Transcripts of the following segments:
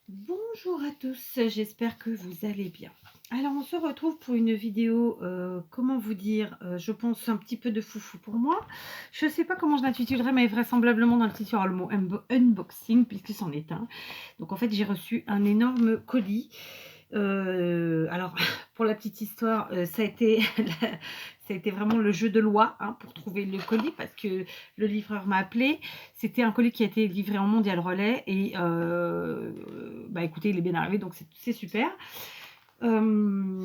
Bonjour à tous, j'espère que vous allez bien. Alors on se retrouve pour une vidéo, comment vous dire, je pense un petit peu de foufou pour moi. Je ne sais pas comment je l'intitulerai, mais vraisemblablement dans le titre il y aura le mot unboxing puisque c'en est un. Donc en fait j'ai reçu un énorme colis. Alors pour la petite histoire, ça a été ça a été vraiment le jeu de loi, hein, pour trouver le colis parce que le livreur m'a appelé. C'était un colis qui a été livré en mondial relais et bah, écoutez, il est bien arrivé, donc c'est super. Comment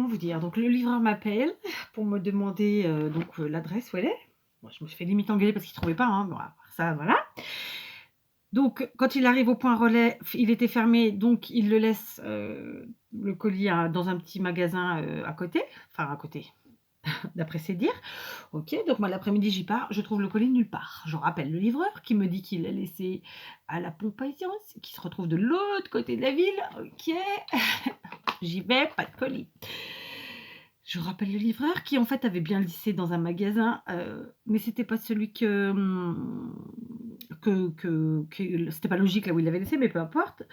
vous dire? Donc le livreur m'appelle pour me demander, l'adresse où elle est. Moi, je me suis fait limite engueuler parce qu'il ne trouvait pas, hein. Bon, à part ça, voilà. Donc, quand il arrive au point relais, il était fermé, donc il le laisse, le colis dans un petit magasin, à côté, enfin à côté, d'après ses dires. OK, donc moi l'après-midi, j'y pars, je trouve le colis nulle part. Je rappelle le livreur qui me dit qu'il l'a laissé à la pompe à essence, qui se retrouve de l'autre côté de la ville. OK, j'y vais, pas de colis. Je rappelle le livreur qui en fait avait bien lissé dans un magasin, mais c'était pas celui que c'était pas logique là où il l'avait laissé, mais peu importe.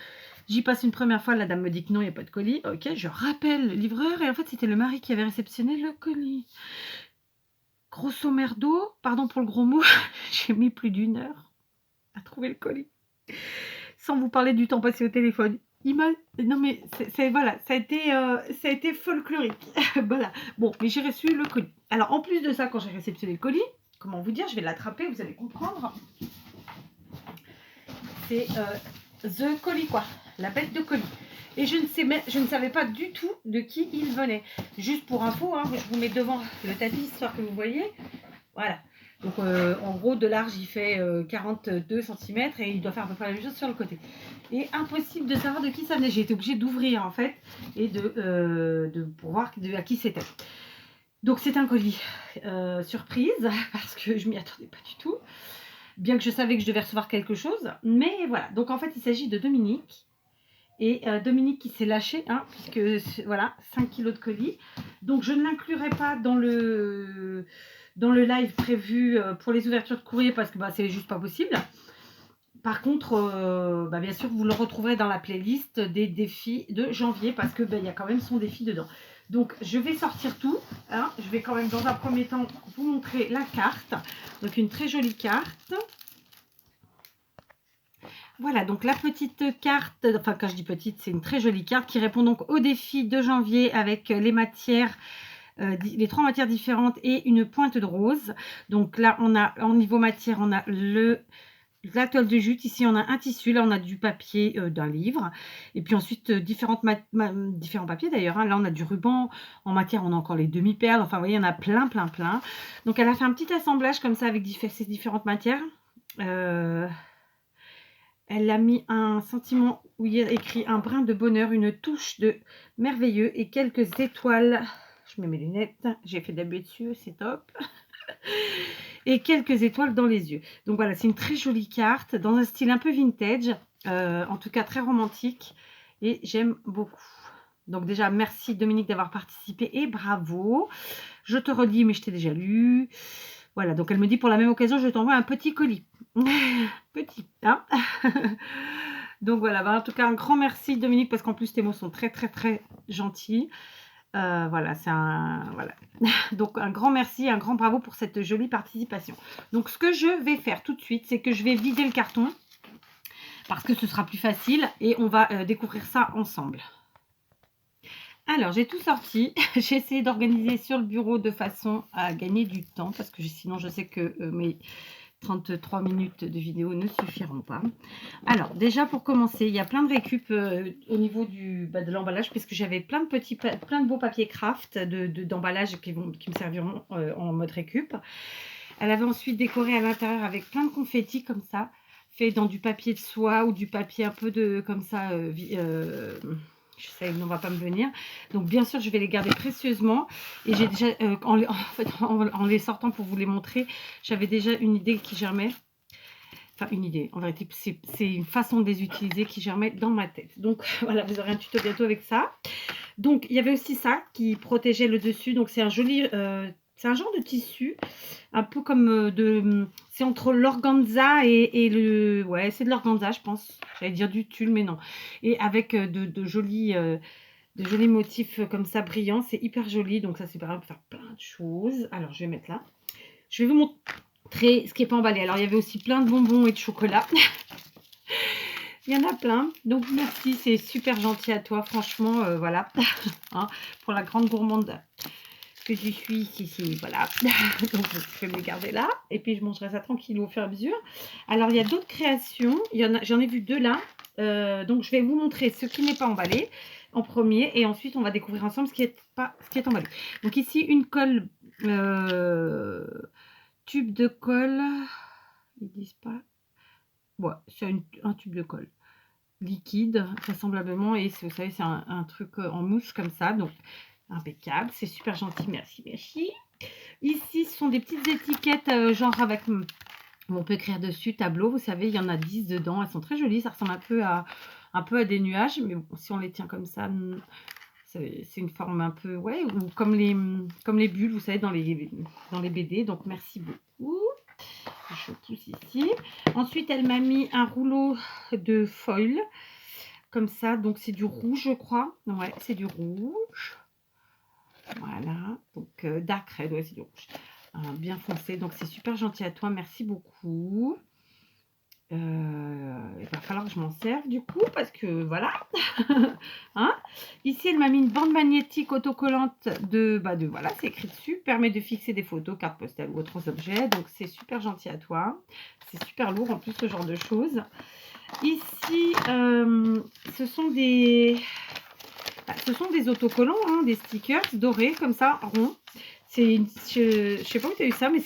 J'y passe une première fois, la dame me dit que non, il y a pas de colis. OK, je rappelle le livreur et en fait, c'était le mari qui avait réceptionné le colis. Grosso merdo, pardon pour le gros mot, j'ai mis plus d'1 heure à trouver le colis. Sans vous parler du temps passé au téléphone. Non mais c'est voilà, ça a été folklorique. Voilà. Bon, mais j'ai reçu le colis. Alors en plus de ça, quand j'ai réceptionné le colis, comment vous dire, je vais l'attraper, vous allez comprendre. C'est The Colis quoi, la bête de colis. Et je ne savais pas du tout de qui il venait. Juste pour info, hein, je vous mets devant le tapis histoire que vous voyez. Voilà. Donc en gros, de large, il fait 42 cm et il doit faire à peu près la même chose sur le côté. Et impossible de savoir de qui ça venait. J'ai été obligée d'ouvrir en fait et pour voir à qui c'était. Donc c'est un colis surprise parce que je m'y attendais pas du tout. Bien que je savais que je devais recevoir quelque chose. Mais voilà. Donc en fait, il s'agit de Dominique. Et Dominique qui s'est lâché, hein, puisque voilà, 5 kilos de colis. Donc je ne l'inclurai pas dans le live prévu pour les ouvertures de courrier parce que bah, c'est juste pas possible. Par contre, bien sûr, vous le retrouverez dans la playlist des défis de janvier parce que il y a quand même son défi dedans. Donc je vais sortir tout, hein. Je vais quand même dans un premier temps vous montrer la carte. Donc une très jolie carte. Voilà, donc la petite carte, enfin quand je dis petite, c'est une très jolie carte qui répond donc au défi de janvier avec les matières, les 3 matières différentes et une pointe de rose. Donc là, on a en niveau matière, on a la toile de jute. Ici, on a un tissu. Là, on a du papier d'un livre. Et puis ensuite, différents papiers d'ailleurs, hein. Là, on a du ruban. En matière, on a encore les demi-perles. Enfin, vous voyez, il y en a plein, plein, plein. Donc, elle a fait un petit assemblage comme ça avec ces différentes matières. Elle a mis un sentiment où il y a écrit un brin de bonheur, une touche de merveilleux et quelques étoiles. Je mets mes lunettes, j'ai fait d'abus dessus, c'est top. Et quelques étoiles dans les yeux. Donc voilà, c'est une très jolie carte dans un style un peu vintage, en tout cas très romantique et j'aime beaucoup. Donc déjà, merci Dominique d'avoir participé et bravo. Je te redis, mais je t'ai déjà lu. Voilà, donc elle me dit pour la même occasion, je t'envoie un petit colis. Petit, hein. Donc voilà, bah en tout cas, un grand merci Dominique, parce qu'en plus tes mots sont très très très gentils. Voilà, c'est un... Voilà. Donc un grand merci, un grand bravo pour cette jolie participation. Donc ce que je vais faire tout de suite, c'est que je vais vider le carton, parce que ce sera plus facile, et on va découvrir ça ensemble. Alors, j'ai tout sorti. J'ai essayé d'organiser sur le bureau de façon à gagner du temps, parce que sinon je sais que mes 33 minutes de vidéo ne suffiront pas. Alors, déjà pour commencer, il y a plein de récup au niveau de l'emballage, puisque j'avais plein de beaux papiers craft d'emballage qui me serviront en mode récup. Elle avait ensuite décoré à l'intérieur avec plein de confettis comme ça, fait dans du papier de soie ou du papier un peu de comme ça. Je sais, il ne va pas me venir. Donc, bien sûr, je vais les garder précieusement. Et j'ai déjà, en les sortant pour vous les montrer, j'avais déjà une idée qui germait. Enfin, une idée. En vérité, c'est une façon de les utiliser qui germait dans ma tête. Donc, voilà, vous aurez un tuto bientôt avec ça. Donc, il y avait aussi ça qui protégeait le dessus. Donc, c'est un joli C'est un genre de tissu, un peu comme c'est entre l'organza et le... Ouais, c'est de l'organza, je pense. J'allais dire du tulle, mais non. Et avec de jolis motifs comme ça brillants. C'est hyper joli. Donc ça, c'est pareil pour faire plein de choses. Alors, je vais mettre là. Je vais vous montrer ce qui n'est pas emballé. Alors, il y avait aussi plein de bonbons et de chocolat. Il y en a plein. Donc, merci. C'est super gentil à toi. Franchement, voilà. Hein, pour la grande gourmande que je suis ici. Voilà. Donc, je vais me les garder là. Et puis, je mangerai ça tranquille au fur et à mesure. Alors, il y a d'autres créations. J'en ai vu deux là. Donc, je vais vous montrer ce qui n'est pas emballé en premier. Et ensuite, on va découvrir ensemble ce qui est emballé. Donc, ici, une colle... tube de colle. Ils disent pas. Ouais, c'est un tube de colle liquide, vraisemblablement. Et vous savez, c'est un truc en mousse comme ça. Donc, impeccable. C'est super gentil. Merci, merci. Ici, ce sont des petites étiquettes, genre avec... On peut écrire dessus tableau. Vous savez, il y en a 10 dedans. Elles sont très jolies. Ça ressemble un peu à des nuages. Mais bon, si on les tient comme ça, c'est une forme un peu... Ouais, ou comme les bulles, vous savez, dans les BD. Donc, merci beaucoup. Je pousse ici. Ensuite, elle m'a mis un rouleau de foil. Comme ça. Donc, c'est du rouge, je crois. Ouais, c'est du rouge. Voilà. Donc, dark red. Ouais, c'est du rouge. Bien foncé. Donc, c'est super gentil à toi. Merci beaucoup. Il va falloir que je m'en serve du coup. Parce que, voilà. Hein, ici, elle m'a mis une bande magnétique autocollante voilà, c'est écrit dessus. Permet de fixer des photos, cartes postales ou autres objets. Donc, c'est super gentil à toi. C'est super lourd en plus, ce genre de choses. Ici, ce sont des autocollants, hein, des stickers dorés comme ça, ronds. Je sais pas où tu as eu ça, mais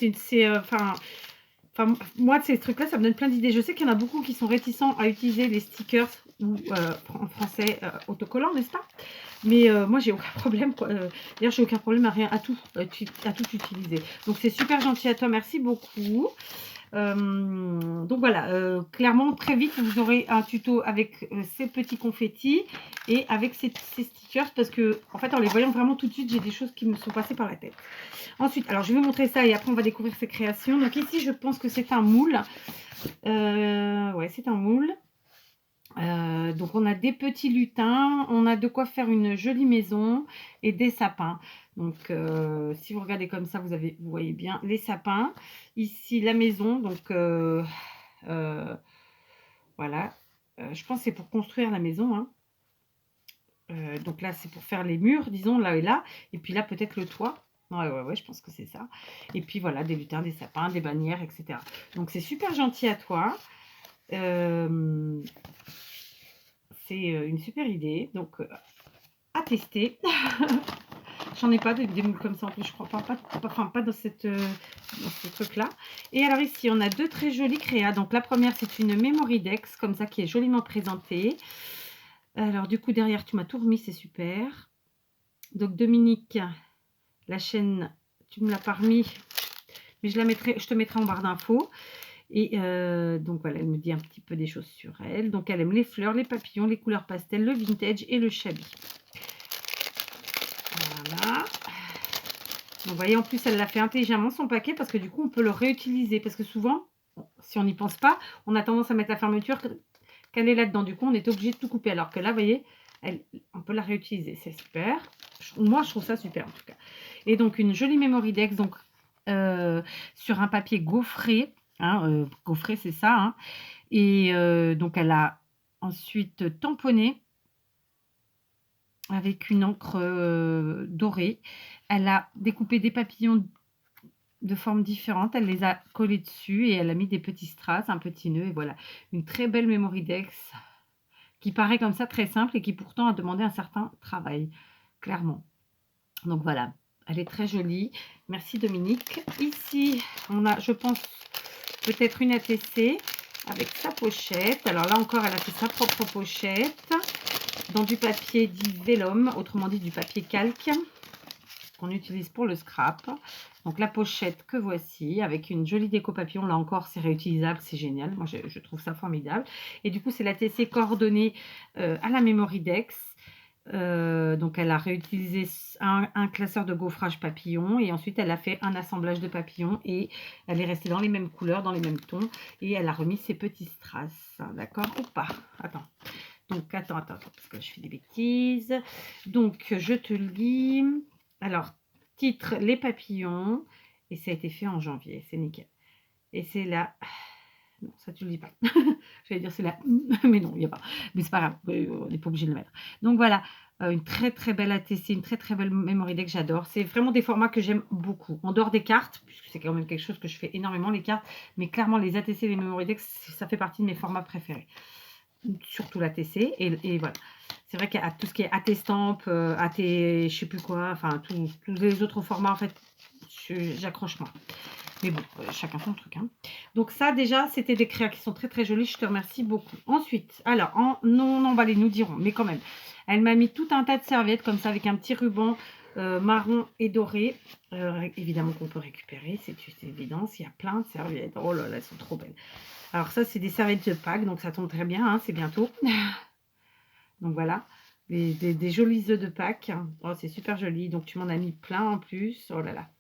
moi, ces trucs-là, ça me donne plein d'idées. Je sais qu'il y en a beaucoup qui sont réticents à utiliser les stickers ou en français autocollants, n'est-ce pas? Mais moi, j'ai aucun problème. D'ailleurs, j'ai aucun problème à tout utiliser. Donc, c'est super gentil à toi. Merci beaucoup. Donc voilà, clairement très vite vous aurez un tuto avec ces petits confettis et avec ces stickers, parce que en fait en les voyant vraiment tout de suite j'ai des choses qui me sont passées par la tête. Ensuite, alors je vais vous montrer ça et après on va découvrir ces créations. Donc ici je pense que c'est un moule, ouais c'est un moule. Donc on a des petits lutins, on a de quoi faire une jolie maison et des sapins. Donc si vous regardez comme ça, vous voyez bien les sapins. Ici la maison, donc voilà. Je pense que c'est pour construire la maison, hein. Donc là c'est pour faire les murs, disons, là et là. Et puis là peut-être le toit. Ouais, je pense que c'est ça. Et puis voilà, des lutins, des sapins, des bannières, etc. Donc c'est super gentil à toi. C'est une super idée, donc à tester. J'en ai pas des moules comme ça en plus, je crois pas dans ce truc là. Et alors ici on a deux très jolies créas. Donc la première c'est une Memory Dex comme ça qui est joliment présentée. Alors du coup derrière tu m'as tout remis, c'est super. Donc Dominique, la chaîne tu me l'as pas remis, mais je te mettrai en barre d'infos. Et donc voilà, elle me dit un petit peu des choses sur elle. Donc elle aime les fleurs, les papillons, les couleurs pastel, le vintage et le shabby. Voilà. Donc vous voyez, en plus elle l'a fait intelligemment son paquet, parce que du coup on peut le réutiliser. Parce que souvent, si on n'y pense pas, on a tendance à mettre la fermeture qu'elle est là-dedans. Du coup on est obligé de tout couper. Alors que là, vous voyez, on peut la réutiliser. C'est super. Moi je trouve ça super en tout cas. Et donc une jolie Memory Dex, donc sur un papier gaufré. Hein, gaufré c'est ça, hein. Et donc elle a ensuite tamponné avec une encre dorée. Elle a découpé des papillons de formes différentes, elle les a collés dessus et elle a mis des petits strass, un petit nœud, et voilà, une très belle Memory Dex qui paraît comme ça très simple et qui pourtant a demandé un certain travail, clairement. Donc voilà, elle est très jolie. Merci Dominique. Ici, on a, je pense, peut-être une ATC avec sa pochette. Alors là encore, elle a fait sa propre pochette dans du papier dit vellum, autrement dit du papier calque qu'on utilise pour le scrap. Donc la pochette que voici avec une jolie déco papillon. Là encore, c'est réutilisable, c'est génial. Moi, je trouve ça formidable. Et du coup, c'est la TC coordonnée à la Memory Dex. Donc elle a réutilisé un classeur de gaufrage papillon et ensuite elle a fait un assemblage de papillons et elle est restée dans les mêmes couleurs, dans les mêmes tons et elle a remis ses petits strass. D'accord ou pas? Attends. Donc attends, parce que je fais des bêtises. Donc je te lis. Alors, titre Les papillons et ça a été fait en janvier, c'est nickel. Et c'est là. Non, ça tu le dis pas. J'allais dire c'est là, mais non, il n'y a pas. Mais c'est pas grave, on n'est pas obligé de le mettre. Donc voilà, une très très belle ATC, une très très belle memory deck, j'adore. C'est vraiment des formats que j'aime beaucoup. En dehors des cartes, puisque c'est quand même quelque chose que je fais énormément, les cartes, mais clairement les ATC et les memory decks, ça fait partie de mes formats préférés. Surtout l'ATC, et voilà. C'est vrai qu'il y a tout ce qui est AT Stamp, AT je sais plus quoi, enfin tous les autres formats, en fait, j'accroche moins. Mais bon, chacun son truc. Hein. Donc ça, déjà, c'était des créas qui sont très, très jolies. Je te remercie beaucoup. Ensuite, alors, non emballé, nous dirons, mais quand même. Elle m'a mis tout un tas de serviettes, comme ça, avec un petit ruban marron et doré. Évidemment qu'on peut récupérer, c'est une évidence. Il y a plein de serviettes. Oh là là, elles sont trop belles. Alors ça, c'est des serviettes de Pâques, donc ça tombe très bien, hein, c'est bientôt. Donc voilà, des jolis œufs de Pâques. Oh, c'est super joli. Donc tu m'en as mis plein en plus. Oh là là.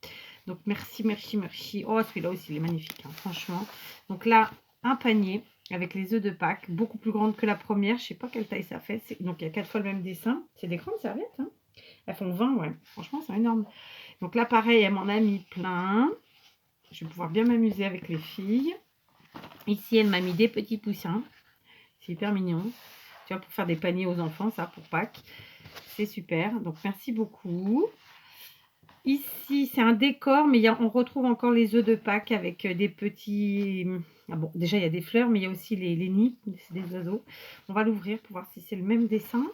Donc merci, merci, merci. Oh, celui-là aussi, il est magnifique, hein, franchement. Donc là, un panier avec les œufs de Pâques, beaucoup plus grande que la première. Je ne sais pas quelle taille ça fait. Donc il y a 4 fois le même dessin. C'est des grandes serviettes. Hein. Elles font 20, ouais. Franchement, c'est énorme. Donc là, pareil, elle m'en a mis plein. Je vais pouvoir bien m'amuser avec les filles. Ici, elle m'a mis des petits poussins. C'est hyper mignon. Tu vois, pour faire des paniers aux enfants, ça, pour Pâques. C'est super. Donc merci beaucoup. Ici, c'est un décor, mais on retrouve encore les œufs de Pâques avec des petits... Ah bon, déjà, il y a des fleurs, mais il y a aussi les nids, c'est des oiseaux. On va l'ouvrir pour voir si c'est le même dessin.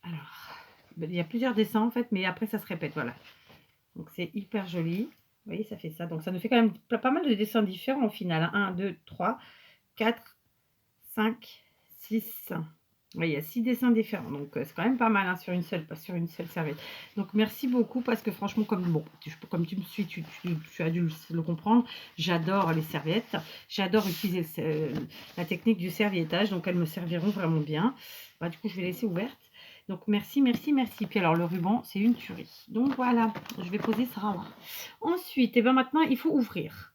Alors, il y a plusieurs dessins, en fait, mais après, ça se répète, voilà. Donc, c'est hyper joli. Vous voyez, ça fait ça. Donc, ça nous fait quand même pas mal de dessins différents au final. 1, 2, 3, 4, 5, 6... Oui, il y a 6 dessins différents, donc c'est quand même pas mal hein, sur une seule serviette. Donc merci beaucoup parce que franchement, comme tu me suis, tu as dû le comprendre, j'adore les serviettes. J'adore utiliser la technique du serviettage, donc elles me serviront vraiment bien. Bah, du coup, je vais laisser ouverte. Donc merci, merci, merci. Puis alors le ruban, c'est une tuerie. Donc voilà, je vais poser ça là. Ensuite, et bien maintenant, il faut ouvrir.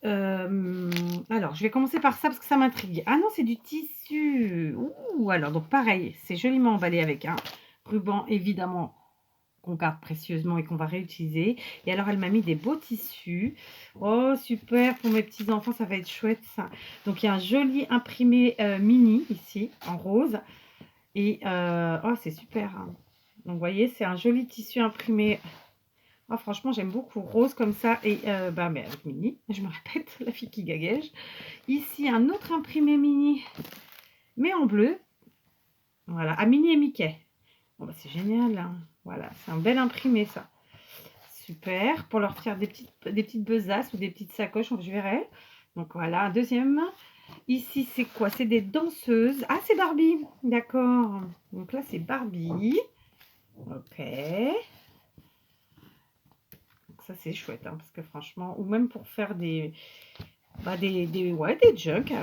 Alors, je vais commencer par ça parce que ça m'intrigue. Ah non, c'est du tissu. Ouh, alors, donc pareil, c'est joliment emballé avec un ruban, évidemment, qu'on garde précieusement et qu'on va réutiliser. Et alors, elle m'a mis des beaux tissus. Oh, super, pour mes petits-enfants, ça va être chouette, ça. Donc, il y a un joli imprimé mini, ici, en rose. Et, oh, c'est super. Hein. Donc, vous voyez, c'est un joli tissu imprimé. Oh, franchement, j'aime beaucoup rose comme ça. Et mais avec mini, je me répète, la fille qui gagège. Ici, un autre imprimé mini, mais en bleu. Voilà, à Minnie et Mickey. Bon, bah, c'est génial. Hein. Voilà, c'est un bel imprimé, ça. Super. Pour leur faire des petites besaces ou des petites sacoches, je verrai. Donc voilà, un deuxième. Ici, c'est quoi? C'est des danseuses. Ah, c'est Barbie. D'accord. Donc là, c'est Barbie. Ok. Ça c'est chouette hein, parce que franchement, ou même pour faire des jugs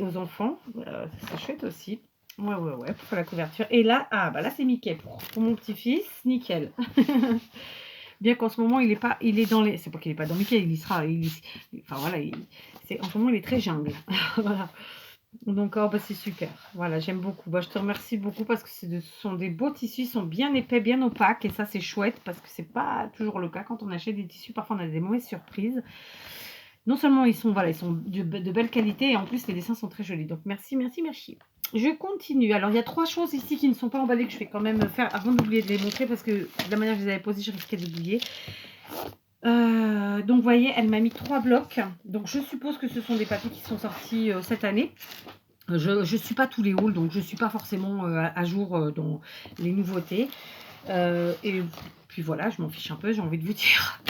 aux enfants, c'est chouette aussi. Ouais, pour faire la couverture. Et là, là c'est Mickey pour mon petit-fils, nickel. Bien qu'en ce moment il est dans les, c'est pas qu'il est pas dans Mickey, il y sera, enfin voilà, en ce moment il est très jungle. Voilà. Donc, oh, bah, c'est super. Voilà, j'aime beaucoup. Bah, je te remercie beaucoup parce que ce sont des beaux tissus, ils sont bien épais, bien opaques. Et ça, c'est chouette parce que c'est pas toujours le cas quand on achète des tissus. Parfois, on a des mauvaises surprises. Non seulement ils sont de belle qualité et en plus, les dessins sont très jolis. Donc, merci, merci, merci. Je continue. Alors, il y a 3 choses ici qui ne sont pas emballées que je vais quand même faire avant d'oublier de les montrer parce que de la manière que je les avais posées, je risquais d'oublier. Donc, vous voyez, elle m'a mis 3 blocs. Donc, je suppose que ce sont des papiers qui sont sortis cette année. Je ne suis pas tous les hauls, donc je ne suis pas forcément à jour dans les nouveautés. Et puis voilà, je m'en fiche un peu, j'ai envie de vous dire.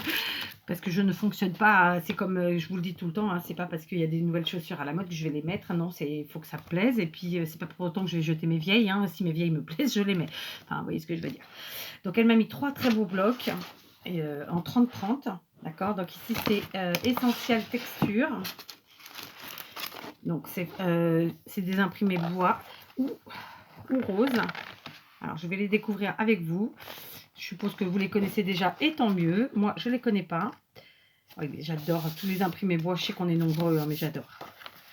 Parce que je ne fonctionne pas, c'est comme je vous le dis tout le temps, hein, c'est pas parce qu'il y a des nouvelles chaussures à la mode que je vais les mettre. Non, il faut que ça me plaise. Et puis, c'est pas pour autant que je vais jeter mes vieilles. Hein. Si mes vieilles me plaisent, je les mets. Enfin, vous voyez ce que je veux dire. Donc, elle m'a mis 3 très beaux blocs en 30-30. D'accord. Donc, ici, c'est Essentiel Texture. Donc, c'est des imprimés bois. ou rose. Alors, je vais les découvrir avec vous. Je suppose que vous les connaissez déjà, et tant mieux. Moi, je ne les connais pas. Oui, j'adore tous les imprimés bois. Je sais qu'on est nombreux, hein, mais j'adore.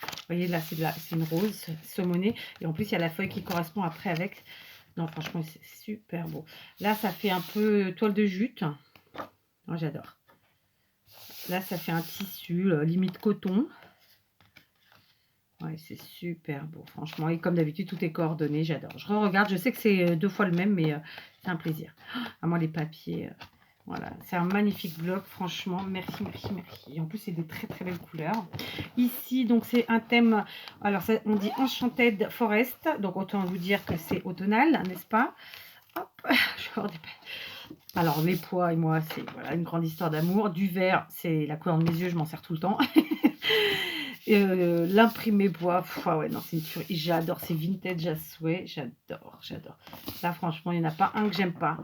Vous voyez, là, c'est une rose saumonée. Et en plus, il y a la feuille qui correspond après avec. Non, franchement, c'est super beau. Là, ça fait un peu toile de jute. Oh, j'adore. Là, ça fait un tissu, limite coton. Ouais, c'est super beau, franchement. Et comme d'habitude, tout est coordonné, j'adore. Je regarde, je sais que c'est 2 fois le même, mais c'est un plaisir. Ah, moi, les papiers, voilà. C'est un magnifique bloc, franchement. Merci, merci, merci. Et en plus, c'est des très, très belles couleurs. Ici, donc, c'est un thème, alors, ça, on dit Enchanted Forest. Donc, autant vous dire que c'est automnal, n'est-ce pas? Hop, je vais alors, les pois et moi, c'est voilà, une grande histoire d'amour. Du vert, c'est la couleur de mes yeux, je m'en sers tout le temps. L'imprimé bois, ouais, non, c'est une tuerie. J'adore, c'est vintage à souhait. J'adore, j'adore. Là, franchement, il n'y en a pas un que j'aime pas.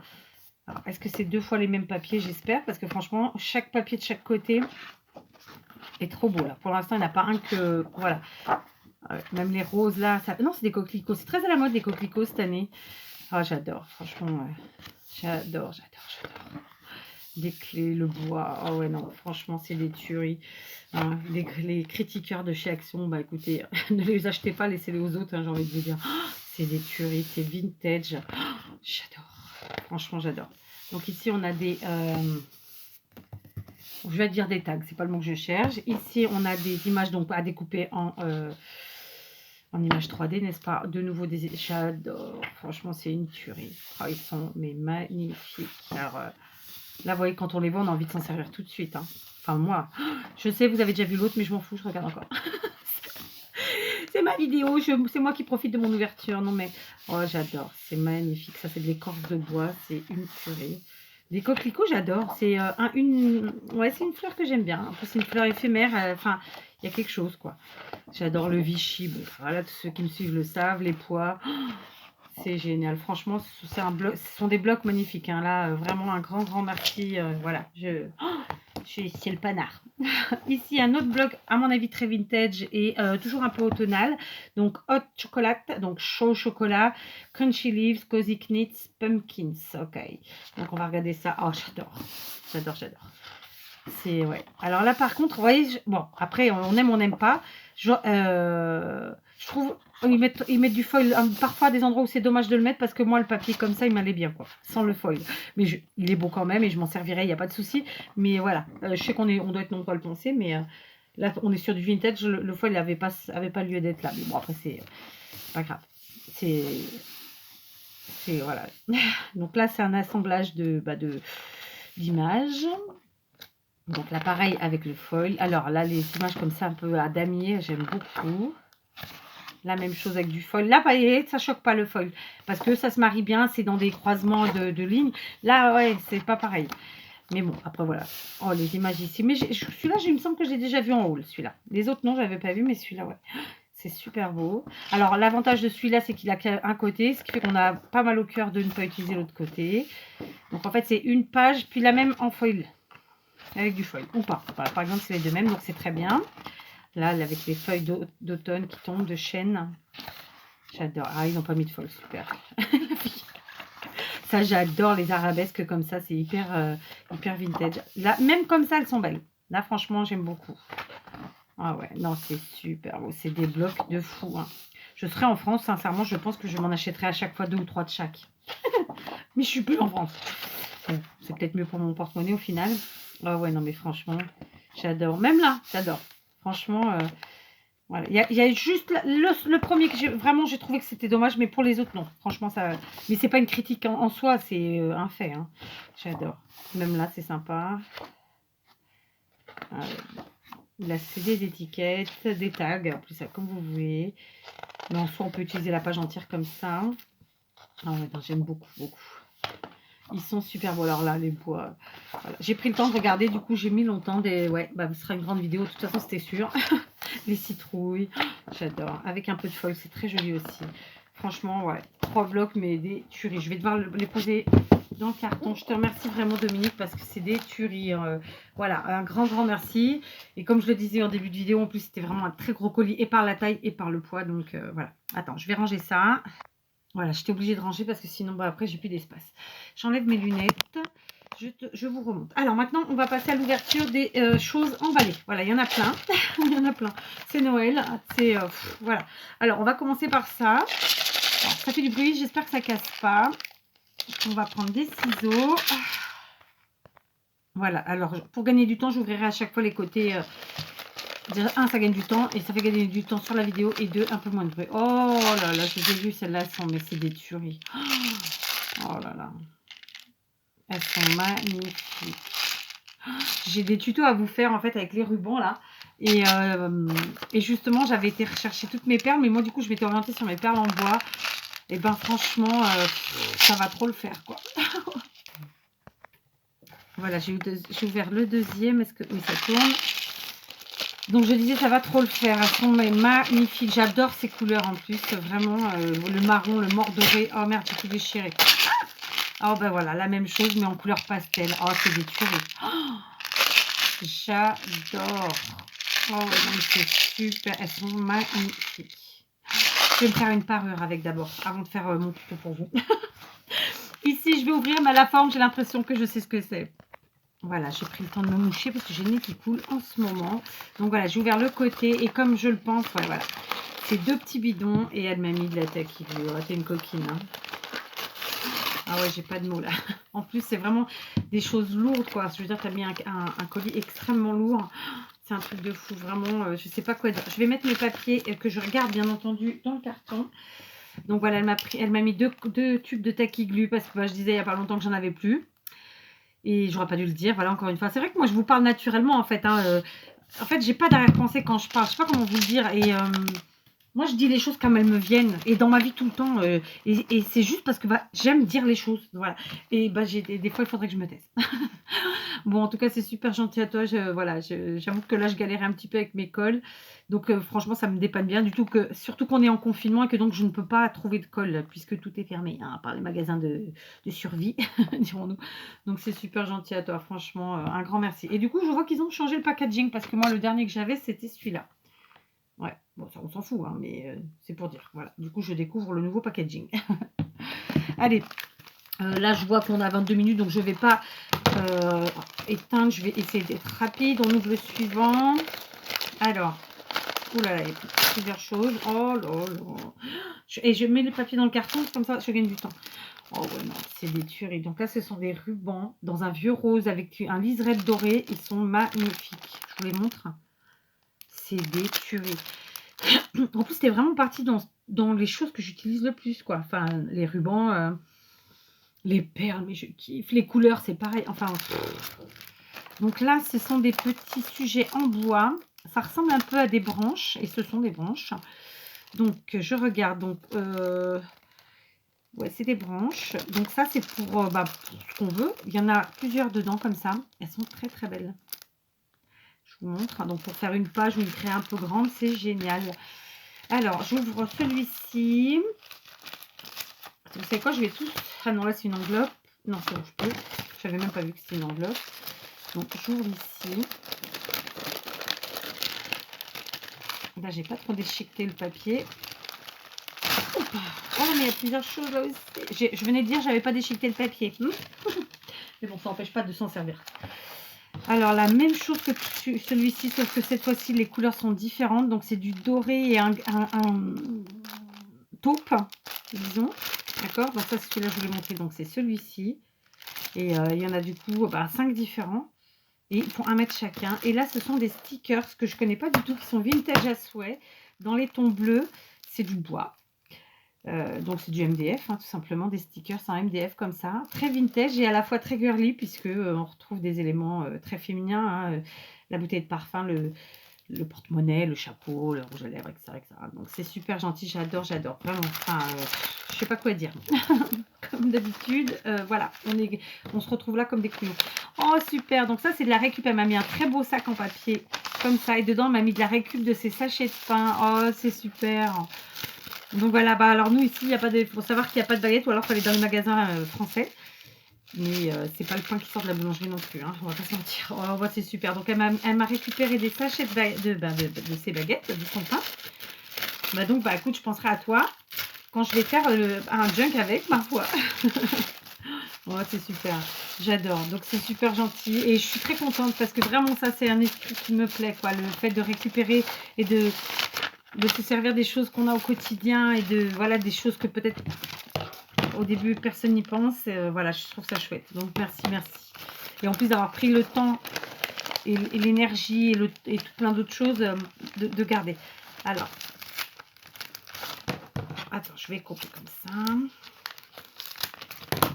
Alors, est-ce que c'est 2 fois les mêmes papiers? J'espère, parce que franchement, chaque papier de chaque côté est trop beau. Là. Pour l'instant, il n'y en a pas un que... Voilà. Même les roses, là... Ça... Non, c'est des coquelicots. C'est très à la mode, les coquelicots, cette année. Ah, j'adore, franchement. J'adore, j'adore, j'adore. Les clés, le bois. Oh ouais, non, franchement, c'est des tueries. Hein, les critiqueurs de chez Action, bah écoutez, ne les achetez pas, laissez-les aux autres, hein, j'ai envie de vous dire. Oh, c'est des tueries, c'est vintage. Oh, j'adore. Franchement, j'adore. Donc ici, on a des... je vais dire des tags, c'est pas le mot que je cherche. Ici, on a des images donc à découper en image 3D, n'est-ce pas? De nouveau, j'adore. Franchement, c'est une tuerie. Oh, ils sont mais magnifiques. Alors, là, vous voyez, quand on les voit, on a envie de s'en servir tout de suite. Hein. Enfin, moi, je sais, vous avez déjà vu l'autre, mais je m'en fous, je regarde encore. C'est ma vidéo, c'est moi qui profite de mon ouverture. Non, mais, oh, j'adore. C'est magnifique. Ça, c'est de l'écorce de bois. C'est une tuerie. Les coquelicots, j'adore. C'est ouais, c'est une fleur que j'aime bien. Après, c'est une fleur éphémère. Enfin, il y a quelque chose, quoi. J'adore le Vichy. Bon, voilà, tous ceux qui me suivent le savent. Les pois. C'est génial. Franchement, c'est un bloc, ce sont des blocs magnifiques. Hein. Là, vraiment un grand, grand merci. Voilà, je suis c'est le panard. Ici, un autre bloc, à mon avis, très vintage et toujours un peu automnal. Donc, hot chocolate, donc chaud chocolat, crunchy leaves, cozy knits, pumpkins. Ok. Donc, on va regarder ça. Oh, j'adore. J'adore, j'adore. C'est, ouais. Alors là, par contre, vous voyez, bon, après, on aime, on n'aime pas. Je trouve, ils mettent du foil parfois à des endroits où c'est dommage de le mettre parce que moi, le papier comme ça, il m'allait bien, quoi, sans le foil. Mais il est beau quand même et je m'en servirai, il n'y a pas de souci. Mais voilà, je sais on doit être nombreux à le penser, mais là, on est sur du vintage. Le foil n'avait pas lieu d'être là. Mais bon, après, c'est pas grave. C'est voilà. Donc là, c'est un assemblage d'images. Donc là, pareil avec le foil. Alors là, les images comme ça, un peu à damier, j'aime beaucoup. La même chose avec du foil. Là, ça choque pas le foil. Parce que ça se marie bien, c'est dans des croisements de lignes. Là, ouais, c'est pas pareil. Mais bon, après voilà. Oh, les images ici. Mais celui-là, il me semble que j'ai déjà vu en haut, celui-là. Les autres, non, j'avais pas vu, mais celui-là, ouais. C'est super beau. Alors, l'avantage de celui-là, c'est qu'il a qu'un côté, ce qui fait qu'on a pas mal au cœur de ne pas utiliser l'autre côté. Donc, en fait, c'est une page, puis la même en foil. Avec du foil ou pas. Voilà, par exemple, c'est les deux mêmes, donc c'est très bien. Là, avec les feuilles d'automne qui tombent de chêne. J'adore. Ah, ils n'ont pas mis de foil, super. Ça, j'adore les arabesques comme ça, c'est hyper, hyper vintage. Là, même comme ça, elles sont belles. Là, franchement, j'aime beaucoup. Ah ouais, non, c'est super beau. C'est des blocs de fou. Hein. Je serai en France, sincèrement, je pense que je m'en achèterai à chaque fois 2 ou 3 de chaque. Mais je suis plus en France. Bon, c'est peut-être mieux pour mon porte-monnaie au final. Ah ouais, non, mais franchement, j'adore. Même là, j'adore. Franchement, voilà. Il y a juste le premier que j'ai trouvé que c'était dommage, mais pour les autres, non. Franchement, ça. Mais c'est pas une critique en soi, c'est un fait. Hein. J'adore. Même là, c'est sympa. Là, c'est des étiquettes, des tags. En plus, ça, comme vous voulez. Mais en soi, on peut utiliser la page entière comme ça. Ah ouais, j'aime beaucoup, beaucoup. Ils sont super beaux. Alors là, les bois. Voilà. J'ai pris le temps de regarder. Du coup, j'ai mis longtemps. Ouais, bah, ce sera une grande vidéo. De toute façon, c'était sûr. Les citrouilles. J'adore. Avec un peu de foil. C'est très joli aussi. Franchement, ouais. 3 blocs, mais des tueries. Je vais devoir les poser dans le carton. Je te remercie vraiment Dominique parce que c'est des tueries. Voilà, un grand merci. Et comme je le disais en début de vidéo, en plus c'était vraiment un très gros colis et par la taille et par le poids. Donc voilà. Attends, je vais ranger ça. Voilà, j'étais obligée de ranger parce que sinon bah, après j'ai plus d'espace. J'enlève mes lunettes. Je vous remonte. Alors maintenant, on va passer à l'ouverture des choses emballées. Voilà, il y en a plein. Il y en a plein. C'est Noël. C'est voilà. Alors, on va commencer par ça. Alors, ça fait du bruit. J'espère que ça casse pas. On va prendre des ciseaux. Voilà. Alors, pour gagner du temps, j'ouvrirai à chaque fois les côtés. Un, ça gagne du temps et ça fait gagner du temps sur la vidéo. Et deux, un peu moins de bruit. Oh là là, je les ai vues celles-là, mais c'est des tueries. Oh là là. Elles sont magnifiques. J'ai des tutos à vous faire en fait avec les rubans là. Et justement, j'avais été rechercher toutes mes perles. Mais moi, du coup, je m'étais orientée sur mes perles en bois. Et ben franchement, ça va trop le faire quoi. Voilà, j'ai ouvert le deuxième. Est-ce que oui, ça tourne. Donc je disais, ça va trop le faire. Elles sont magnifiques. J'adore ces couleurs en plus. Vraiment, le marron, le mort doré. Oh merde, j'ai tout déchiré. Oh ben voilà, la même chose mais en couleur pastel. Oh, c'est des tueries. Oh, j'adore. Oh ouais, c'est super. Elles sont magnifiques. Je vais me faire une parure avec d'abord, avant de faire mon tuto pour vous. Ici, je vais ouvrir, mais à la forme, j'ai l'impression que je sais ce que c'est. Voilà, j'ai pris le temps de me moucher parce que j'ai le nez qui coule en ce moment. Donc voilà, j'ai ouvert le côté et comme je le pense, ouais, voilà. C'est deux petits bidons et elle m'a mis de la taquille. T'es une coquine, hein. Ah ouais, j'ai pas de mots là. En plus, c'est vraiment des choses lourdes, quoi. Je veux dire, tu as mis un colis extrêmement lourd. C'est un truc de fou, vraiment. Je sais pas quoi dire. Je vais mettre mes papiers que je regarde, bien entendu, dans le carton. Donc voilà, elle m'a mis deux tubes de taquiglu parce que bah, je disais il y a pas longtemps que j'en avais plus. Et j'aurais pas dû le dire, voilà, encore une fois. C'est vrai que moi, je vous parle naturellement, en fait. Hein, en fait, j'ai pas d'arrière-pensée quand je parle. Je sais pas comment vous le dire. Et moi, je dis les choses comme elles me viennent. Et dans ma vie, tout le temps. Et c'est juste parce que bah, j'aime dire les choses. Voilà. Et bah, des fois, il faudrait que je me taise. Bon, en tout cas, c'est super gentil à toi. Voilà, j'avoue que là, je galérais un petit peu avec mes cols. Donc, franchement, ça me dépanne bien. Du tout que, surtout qu'on est en confinement et que donc je ne peux pas trouver de colle puisque tout est fermé, hein, par les magasins de survie, dirons-nous. Donc, c'est super gentil à toi. Franchement, un grand merci. Et du coup, je vois qu'ils ont changé le packaging parce que moi, le dernier que j'avais, c'était celui-là. Ouais, bon, ça, on s'en fout, hein, mais c'est pour dire. Voilà, du coup, je découvre le nouveau packaging. Allez, là, je vois qu'on a 22 minutes, donc je ne vais pas éteindre. Je vais essayer d'être rapide. On ouvre le suivant. Alors, oulala, il y a plusieurs choses. Oh là là. Et je mets le papier dans le carton, comme ça, je gagne du temps. Oh ouais, non, c'est des tueries. Donc là, ce sont des rubans dans un vieux rose avec un liserette doré. Ils sont magnifiques. Je vous les montre. C'est des tueries. En plus, c'était vraiment parti dans les choses que j'utilise le plus, quoi. Enfin, les rubans, les perles, mais je kiffe. Les couleurs, c'est pareil. Enfin, donc là, ce sont des petits sujets en bois. Ça ressemble un peu à des branches, et ce sont des branches. Donc, je regarde. Donc, ouais, c'est des branches. Donc, ça, c'est pour ce qu'on veut. Il y en a plusieurs dedans, comme ça. Elles sont très, très belles. Je vous montre. Donc, pour faire une page ou une craie un peu grande, c'est génial. Alors, j'ouvre celui-ci. Vous savez quoi, je vais tous... Ah non, là, c'est une enveloppe. Non, c'est bon, je peux. Je n'avais même pas vu que c'était une enveloppe. Donc, j'ouvre ici. Là, j'ai pas trop déchiqueté le papier. Oh, mais il y a plusieurs choses là aussi. Je venais de dire que j'avais pas déchiqueté le papier. Mais bon, ça n'empêche pas de s'en servir. Alors, la même chose que celui-ci, sauf que cette fois-ci, les couleurs sont différentes. Donc, c'est du doré et un taupe, disons. D'accord. Donc, ça, c'est celui-là que je vous l'ai montré. Donc, c'est celui-ci. Et il y en a du coup 5 différents. Et pour 1 mètre chacun. Et là, ce sont des stickers que je ne connais pas du tout, qui sont vintage à souhait. Dans les tons bleus, c'est du bois. Donc c'est du MDF, hein, tout simplement, des stickers en MDF comme ça, très vintage et à la fois très girly puisque on retrouve des éléments très féminins, hein, la bouteille de parfum, le porte-monnaie, le chapeau, le rouge à lèvres, etc., etc. Donc c'est super gentil, j'adore, vraiment. Enfin, je sais pas quoi dire. Comme d'habitude, voilà, on se retrouve là comme des couillons. Oh super, donc ça c'est de la récup, elle m'a mis un très beau sac en papier comme ça et dedans elle m'a mis de la récup de ses sachets de pain. Oh c'est super. Donc voilà, bah alors nous ici, il y a pas de, faut savoir qu'il n'y a pas de baguette ou alors il faut aller dans les magasins français. Mais c'est pas le pain qui sort de la boulangerie non plus, hein, on va pas se mentir. Oh, bah, c'est super. Donc elle m'a récupéré des sachets de ses baguettes, de son pain. Bah, donc, bah, écoute, je penserai à toi quand je vais faire un junk avec, ma foi. Oh, c'est super, j'adore. Donc c'est super gentil et je suis très contente parce que vraiment ça, c'est un esprit qui me plaît, quoi. Le fait de récupérer et de se servir des choses qu'on a au quotidien et de, voilà, des choses que peut-être au début personne n'y pense. Voilà, je trouve ça chouette. Donc merci, merci. Et en plus d'avoir pris le temps et l'énergie et tout plein d'autres choses de garder. Alors, attends, je vais couper comme ça.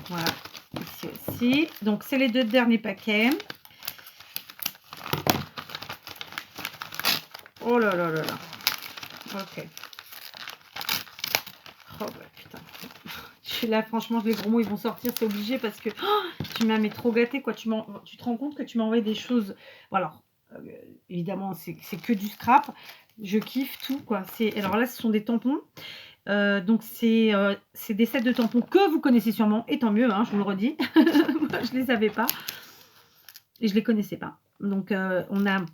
Voilà, ici aussi. Donc, c'est les 2 derniers paquets. Oh là là là là. Ok. Oh bah putain. Je suis là, franchement, les gros mots, ils vont sortir, c'est obligé parce que tu m'as mais trop gâté, quoi. Tu te rends compte que tu m'as envoyé des choses. Bon, alors, évidemment, c'est que du scrap. Je kiffe tout, quoi. Alors là, ce sont des tampons. Donc, c'est des sets de tampons que vous connaissez sûrement, et tant mieux, hein, je vous le redis. Moi, je les avais pas et je les connaissais pas. Donc, on a,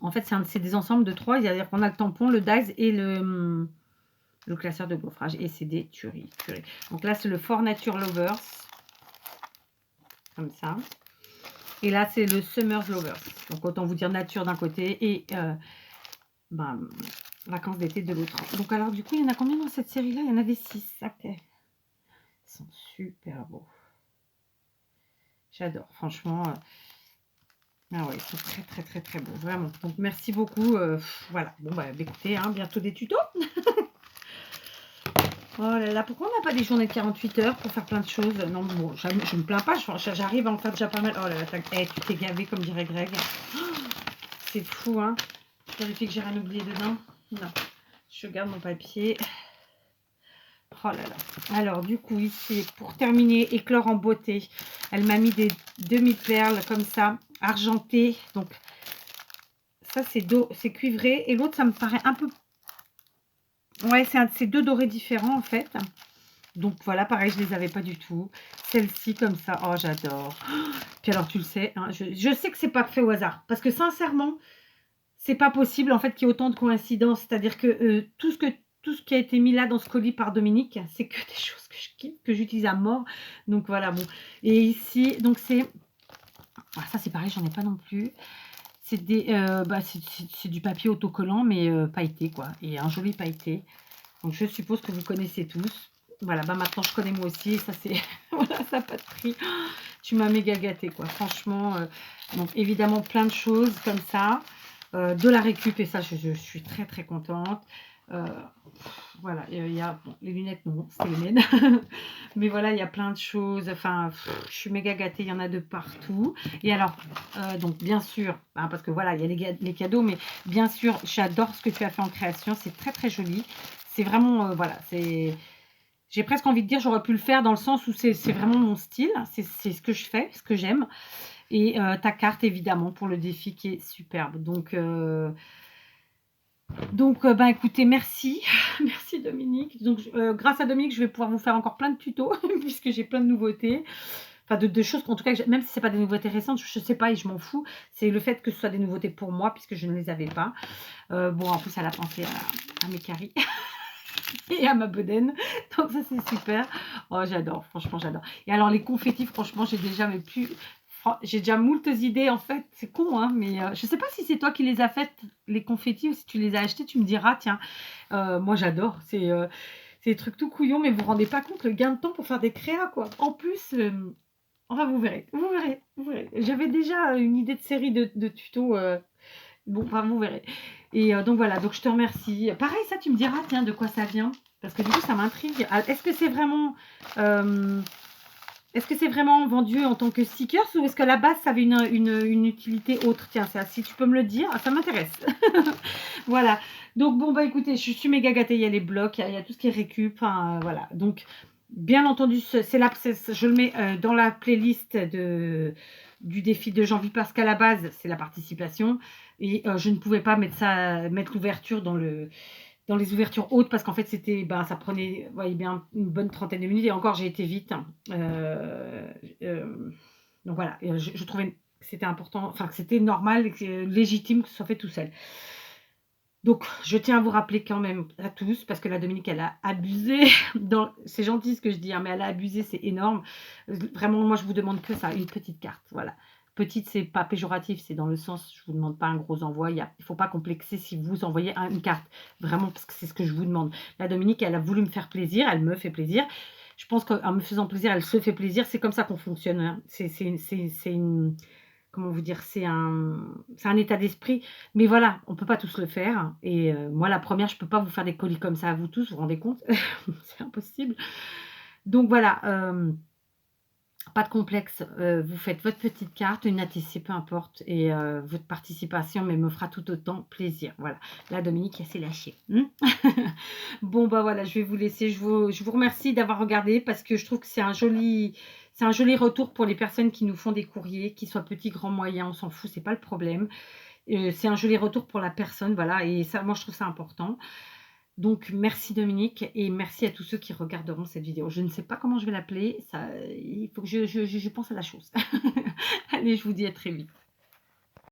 en fait, c'est des ensembles de 3. C'est-à-dire qu'on a le tampon, le DAX et le classeur de gaufrage. Et c'est des tueries. Donc là, c'est le For Nature Lovers. Comme ça. Et là, c'est le Summer's Lovers. Donc, autant vous dire nature d'un côté et vacances d'été de l'autre. Donc, alors, du coup, il y en a combien dans cette série-là? Il y en avait 6. Ok. Ils sont super beaux. J'adore, franchement. Ah ouais, ils sont très, très, très, très beaux. Vraiment. Donc, merci beaucoup. Voilà. Bon, bah, écoutez, hein, bientôt des tutos. Oh là là, pourquoi on n'a pas des journées de 48 heures pour faire plein de choses? Non, bon, je me plains pas, j'arrive à en faire déjà pas mal. Oh là là, tu t'es gavé comme dirait Greg. Oh, c'est fou, hein. Je vérifie que j'ai rien oublié dedans. Non, je garde mon papier. Oh là là. Alors, du coup, ici, pour terminer, éclore en beauté. Elle m'a mis des demi-perles comme ça, argentées. Donc, ça, c'est cuivré. Et l'autre, ça me paraît un peu... Ouais, c'est 2 dorés différents, en fait. Donc voilà, pareil, je ne les avais pas du tout. Celle-ci, comme ça, oh, j'adore. Puis alors, tu le sais, hein, je sais que c'est pas fait au hasard. Parce que sincèrement, c'est pas possible, en fait, qu'il y ait autant de coïncidences. C'est-à-dire que tout ce qui a été mis là dans ce colis par Dominique, c'est que des choses que je kiffe, que j'utilise à mort. Donc voilà, bon. Et ici, donc c'est... Ah, ça, c'est pareil, j'en ai pas non plus. C'est c'est du papier autocollant, mais pailleté, quoi. Et un joli pailleté. Donc, je suppose que vous connaissez tous. Voilà, bah maintenant, je connais moi aussi. Et ça, c'est... voilà, ça n'a pas de prix. Tu m'as méga gâtée, quoi. Franchement, donc, évidemment, plein de choses comme ça. De la récup, et ça, je suis très, très contente. Voilà, il y a... Bon, les lunettes, non, c'était les miennes. Mais voilà, il y a plein de choses. Enfin, je suis méga gâtée. Il y en a de partout. Et alors, donc, bien sûr, hein, parce que voilà, il y a les cadeaux, mais bien sûr, j'adore ce que tu as fait en création. C'est très, très joli. C'est vraiment, voilà, j'ai presque envie de dire, j'aurais pu le faire dans le sens où c'est vraiment mon style. C'est ce que je fais, ce que j'aime. Et ta carte, évidemment, pour le défi qui est superbe. Donc, bah, écoutez, merci. Merci Dominique. Donc, grâce à Dominique, je vais pouvoir vous faire encore plein de tutos puisque j'ai plein de nouveautés. Enfin, de choses qu'en tout cas, même si ce n'est pas des nouveautés récentes, je ne sais pas et je m'en fous. C'est le fait que ce soit des nouveautés pour moi puisque je ne les avais pas. Bon, en plus, elle a pensé à mes caries et à ma bedaine. Donc, ça, c'est super. Oh, j'adore. Franchement, j'adore. Et alors, les confettis, franchement, j'ai déjà moultes idées, en fait. C'est con, hein, mais je ne sais pas si c'est toi qui les as faites, les confettis, ou si tu les as achetés, tu me diras, tiens. Moi, j'adore. C'est des trucs tout couillons, mais vous ne vous rendez pas compte le gain de temps pour faire des créas, quoi. En plus, enfin, vous verrez. Vous verrez. Vous verrez. J'avais déjà une idée de série de tutos. Bon, enfin, vous verrez. Et donc, voilà. Donc, je te remercie. Pareil, ça, tu me diras, tiens, de quoi ça vient. Parce que du coup, ça m'intrigue. Ah, est-ce que c'est vraiment... est-ce que c'est vraiment vendu en tant que stickers ou est-ce qu'à la base, ça avait une utilité autre? Tiens, ça, si tu peux me le dire, ça m'intéresse. Voilà. Donc, bon, bah écoutez, je suis méga gâtée. Il y a les blocs, il y a tout ce qui est récup. Enfin, voilà. Donc, bien entendu, je le mets dans la playlist du défi de janvier parce qu'à la base, c'est la participation. Et je ne pouvais pas mettre l'ouverture dans les ouvertures hautes parce qu'en fait, c'était, ben, ça prenait, voyez bien, une bonne trentaine de minutes et encore, j'ai été vite, hein. Donc voilà, et je trouvais que c'était important, enfin, que c'était normal et que légitime que ce soit fait tout seul. Donc je tiens à vous rappeler quand même à tous, parce que la Dominique, elle a abusé dans c'est gentil ce que je dis, hein, mais elle a abusé, c'est énorme. Vraiment, moi, je vous demande que ça, une petite carte, voilà. Petite, c'est pas péjoratif, c'est dans le sens, je vous demande pas un gros envoi, il faut pas complexer si vous envoyez une carte, vraiment, parce que c'est ce que je vous demande. La Dominique, elle a voulu me faire plaisir, elle me fait plaisir. Je pense qu'en me faisant plaisir, elle se fait plaisir, c'est comme ça qu'on fonctionne, hein. C'est une comment vous dire? C'est un état d'esprit, mais voilà, on peut pas tous le faire et moi la première, je peux pas vous faire des colis comme ça à vous tous, vous vous rendez compte? C'est impossible. Donc voilà, pas de complexe, vous faites votre petite carte, une ATC, peu importe et votre participation, mais me fera tout autant plaisir. Voilà. Là, Dominique, elle s'est lâchée, mmh. Bon, bah, voilà, je vais vous laisser. Je vous remercie d'avoir regardé parce que je trouve que c'est un joli retour pour les personnes qui nous font des courriers, qu'ils soient petits, grands, moyens, on s'en fout, c'est pas le problème. C'est un joli retour pour la personne, voilà et ça, moi, je trouve ça important. Donc merci Dominique et merci à tous ceux qui regarderont cette vidéo. Je ne sais pas comment je vais l'appeler, ça il faut que je pense à la chose. Allez, je vous dis à très vite.